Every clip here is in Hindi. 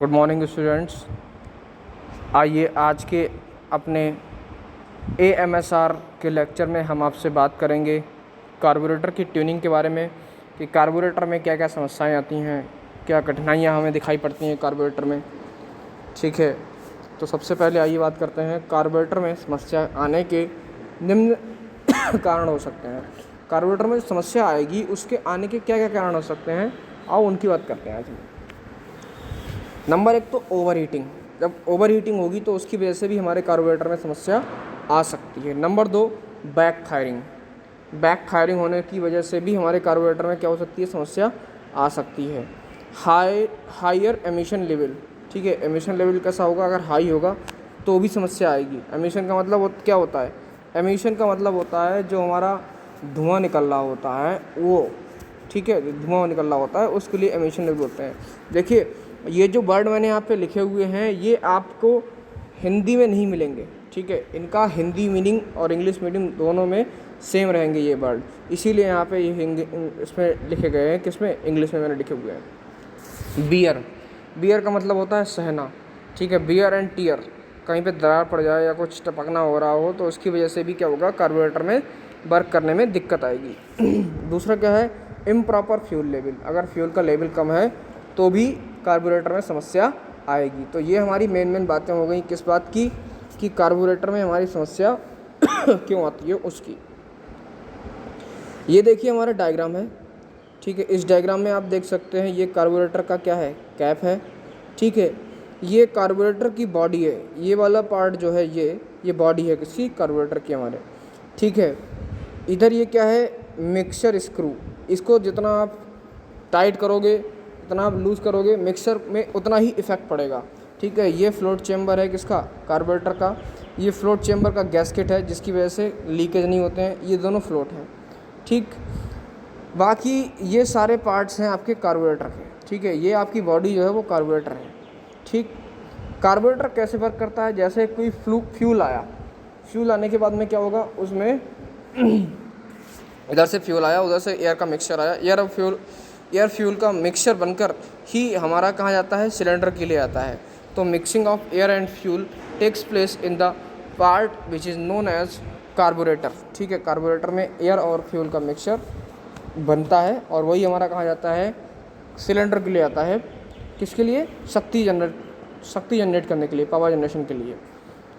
Good morning students. आइए आज के अपने AMSR के लेक्चर में हम आपसे बात करेंगे कार्बोरेटर की ट्यूनिंग के बारे में कि कार्बोरेटर में क्या क्या समस्याएं आती हैं, क्या कठिनाइयां हमें दिखाई पड़ती हैं कार्बोरेटर में। ठीक है, तो सबसे पहले आइए बात करते हैं कार्बोरेटर में समस्या आने के निम्न कारण हो सकते हैं। कार्बोरेटर में समस्या आएगी उसके आने के क्या क्या कारण हो सकते हैं, आओ उनकी बात करते हैं आज हम। नंबर एक तो ओवर हीटिंग। जब ओवर हीटिंग होगी तो उसकी वजह से भी हमारे कार्बोरेटर में समस्या आ सकती है। नंबर दो, बैक फायरिंग। बैक फायरिंग होने की वजह से भी हमारे कार्बोरेटर में क्या हो सकती है, समस्या आ सकती है। Higher emission level. ठीक है, एमिशन लेवल कैसा होगा, अगर हाई होगा तो भी समस्या आएगी। एमिशन का मतलब क्या होता है, एमिशन का मतलब होता है जो हमारा धुआं निकल रहा होता है वो, ठीक है, धुआं निकल रहा होता है उसके लिए एमिशन लेवल होते हैं। देखिए ये जो वर्ड मैंने यहाँ पे लिखे हुए हैं ये आपको हिंदी में नहीं मिलेंगे, ठीक है, इनका हिंदी मीनिंग और इंग्लिश मीनिंग दोनों में सेम रहेंगे ये वर्ड, इसीलिए यहाँ पे ये इसमें लिखे गए हैं, किसमें, इंग्लिश में मैंने लिखे हुए हैं। बियर, बियर का मतलब होता है सहना, ठीक है, बियर एंड टीयर, कहीं पे दरार पड़ जाए या कुछ टपकना हो रहा हो तो उसकी वजह से भी क्या होगा, कार्बोरेटर में वर्क करने में दिक्कत आएगी। दूसरा क्या है, इम्प्रॉपर फ्यूल लेवल। अगर फ्यूल का लेवल कम है तो भी कार्बोरेटर में समस्या आएगी। तो ये हमारी मेन बातें हो गई किस बात की, कि कार्बोरेटर में हमारी समस्या क्यों आती है उसकी। ये देखिए हमारा डायग्राम है, ठीक है, इस डायग्राम में आप देख सकते हैं ये कार्बोरेटर का क्या है, कैप है, ठीक है, ये कार्बोरेटर की बॉडी है, ये वाला पार्ट जो है ये बॉडी है किसी कार्बोरेटर की हमारे, ठीक है। इधर ये क्या है, मिक्सचर स्क्रू, इसको जितना आप टाइट करोगे उतना आप लूज़ करोगे मिक्सर में उतना ही इफेक्ट पड़ेगा, ठीक है। ये फ्लोट चेम्बर है किसका, कार्बोरेटर का, ये फ्लोट चेम्बर का गैस्केट है जिसकी वजह से लीकेज नहीं होते हैं, ये दोनों फ्लोट हैं, ठीक। बाकी ये सारे पार्ट्स हैं आपके कार्बोरेटर के, ठीक है, ये आपकी बॉडी जो है वो कार्बोरेटर है, ठीक। कार्बोरेटर कैसे वर्क करता है, जैसे कोई फ्यूल आया, फ्यूल आने के बाद में क्या होगा उसमें इधर से फ्यूल आया, उधर से एयर का मिक्सचर आया, एयर फ्यूल का मिक्सचर बनकर ही हमारा कहाँ जाता है, सिलेंडर के लिए आता है। तो mixing of air and fuel takes place in the part which is known as carburettor, ठीक है। कार्बोरेटर में एयर और फ्यूल का मिक्सचर बनता है और वही हमारा कहाँ जाता है, सिलेंडर के लिए आता है, किसके लिए, शक्ति जनरेट करने के लिए, पावर जनरेशन के लिए,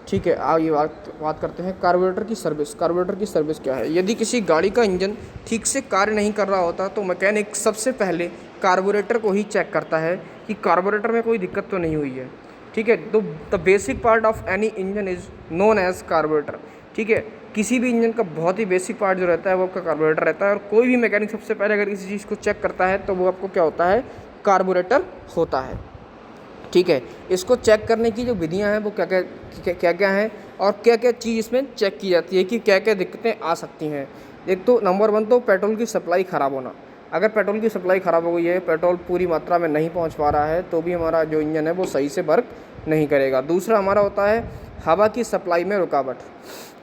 ठीक है। आप ये बात करते हैं कार्बोरेटर की सर्विस। कार्बोरेटर की सर्विस क्या है, यदि किसी गाड़ी का इंजन ठीक से कार्य नहीं कर रहा होता तो मैकेनिक सबसे पहले कार्बोरेटर को ही चेक करता है कि कार्बोरेटर में कोई दिक्कत तो नहीं हुई है, ठीक है। तो the basic part of any engine is known as carburettor, ठीक है। किसी भी इंजन का बहुत ही बेसिक पार्ट जो रहता है वो आपका कार्बोरेटर रहता है, और कोई भी मैकेनिक सबसे पहले अगर किसी चीज़ को चेक करता है तो वो आपको क्या होता है, कार्बोरेटर होता है, ठीक है। इसको चेक करने की जो विधियां हैं वो क्या क्या हैं और क्या क्या चीज़ इसमें चेक की जाती है कि क्या क्या दिक्कतें आ सकती हैं। एक तो नंबर 1 तो पेट्रोल की सप्लाई ख़राब होना। अगर पेट्रोल की सप्लाई ख़राब हो गई है, पेट्रोल पूरी मात्रा में नहीं पहुंच पा रहा है तो भी हमारा जो इंजन है वो सही से वर्क नहीं करेगा। दूसरा हमारा होता है हवा की सप्लाई में रुकावट,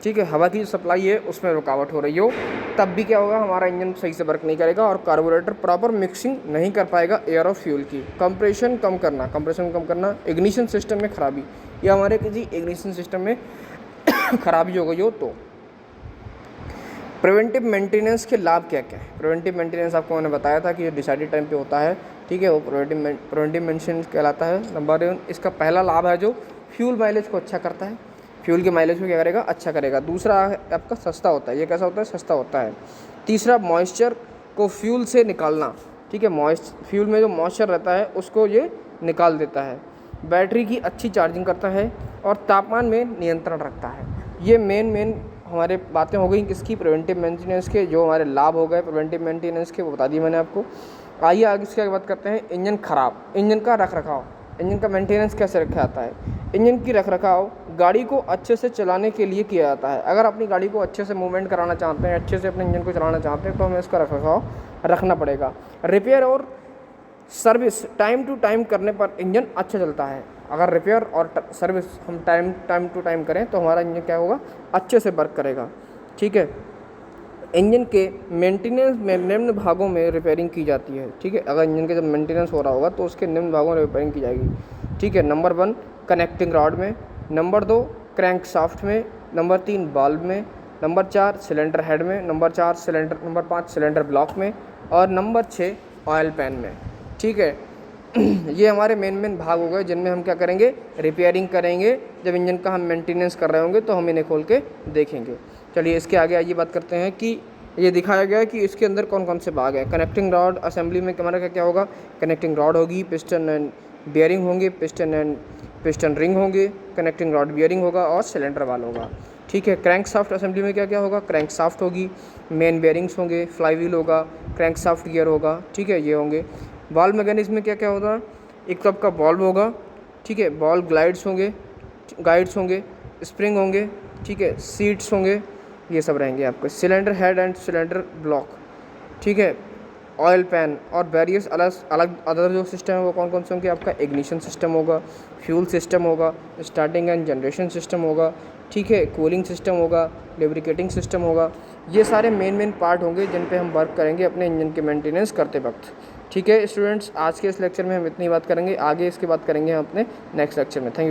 ठीक है, हवा की जो सप्लाई है उसमें रुकावट हो रही हो तब भी क्या होगा, हमारा इंजन सही से वर्क नहीं करेगा और कार्बोरेटर प्रॉपर मिक्सिंग नहीं कर पाएगा एयर और फ्यूल की। कंप्रेशन कम करना, इग्निशन सिस्टम में खराबी, या हमारे किसी इग्निशन सिस्टम में खराबी हो गई हो तो। प्रिवेंटिव मेंटेनेंस के लाभ क्या क्या है। प्रिवेंटिव मेंटेनेंस आपको मैंने बताया था कि ये डिसाइडेड टाइम पे होता है, ठीक है, वो प्रिवेंटिव मेंटेनेंस कहलाता है। नंबर 1 इसका पहला लाभ है जो फ्यूल माइलेज को अच्छा करता है, फ्यूल के माइलेज को क्या करेगा, अच्छा करेगा। दूसरा आपका सस्ता होता है, ये कैसा होता है, सस्ता होता है। तीसरा मॉइस्चर को फ्यूल से निकालना, ठीक है, फ्यूल में जो मॉइस्चर रहता है उसको ये निकाल देता है। बैटरी की अच्छी चार्जिंग करता है और तापमान में नियंत्रण रखता है। ये मेन हमारे बातें हो गई किसकी, प्रिवेंटिव मेंटेनेंस के, जो हमारे लाभ हो गए प्रिवेंटिव मेंटेनेंस के वो बता दिए मैंने आपको। आइए आगे इसके बात करते हैं इंजन खराब, इंजन का रखरखाव, इंजन का मेंटेनेंस कैसे रखा जाता है। इंजन की रखरखाव गाड़ी को अच्छे से चलाने के लिए किया जाता है। अगर अपनी गाड़ी को अच्छे से मूवमेंट कराना चाहते हैं, अच्छे से अपने इंजन को चलाना चाहते हैं तो हमें इसका रखरखाव रखना पड़ेगा। रिपेयर और सर्विस टाइम टू टाइम करने पर इंजन अच्छा चलता है। अगर रिपेयर और सर्विस हम टाइम टू टाइम करें तो हमारा इंजन क्या होगा, अच्छे से वर्क करेगा, ठीक है। इंजन के मेंटेनेंस में निम्न भागों में रिपेयरिंग की जाती है। ठीक है, अगर इंजन के जब मेंटेनेंस हो रहा होगा तो उसके निम्न भागों में रिपेयरिंग की जाएगी। ठीक है, नंबर 1 कनेक्टिंग रॉड में, नंबर 2 क्रैंक शाफ्ट में, नंबर 3 बाल्ब में, नंबर 4 सिलेंडर हेड में, नंबर 5 सिलेंडर ब्लॉक में और नंबर 6 ऑयल पैन में। ठीक है, ये हमारे मेन भाग हो गए जिनमें हम क्या करेंगे, रिपेयरिंग करेंगे। जब इंजन का हम मेंटेनेंस कर रहे होंगे तो हम इन्हें खोल के देखेंगे। चलिए इसके आगे आइए बात करते हैं कि ये दिखाया गया है कि इसके अंदर कौन कौन से भाग हैं। कनेक्टिंग रॉड असेंबली में हमारा क्या होगा, कनेक्टिंग रॉड होगी, पिस्टन एंड बियरिंग होंगे, पिस्टन रिंग होंगे, कनेक्टिंग रॉड बियरिंग होगा और सिलेंडर वाल होगा। ठीक है, क्रैंक शाफ्ट असेंबली में क्या क्या होगा, क्रैंक शाफ्ट होगी, मेन बेयरिंग्स होंगे, फ्लाई व्हील होगा, क्रैंक शाफ्ट गियर होगा। ठीक है, ये होंगे। बॉल मैकेनिज्म में क्या क्या होगा, एक तो आपका बॉल्व होगा। ठीक है, बॉल गाइड्स होंगे, स्प्रिंग होंगे। ठीक है, सीट्स होंगे, ये सब रहेंगे आपके। Cylinder head and cylinder block. ठीक है, ऑयल पैन और वेरियस अलग अदर जो सिस्टम है वो कौन कौन से होंगे, आपका इग्निशन सिस्टम होगा, फ्यूल सिस्टम होगा, स्टार्टिंग एंड जनरेशन सिस्टम होगा। ठीक है, कूलिंग सिस्टम होगा, लुब्रिकेटिंग सिस्टम होगा। ये सारे मेन पार्ट होंगे जिन पे हम वर्क करेंगे अपने इंजन के मेंटेनेंस करते वक्त। ठीक है स्टूडेंट्स, आज के इस लेक्चर में हम इतनी बात करेंगे, आगे इसकी बात करेंगे हम अपने नेक्स्ट लेक्चर में। Thank you.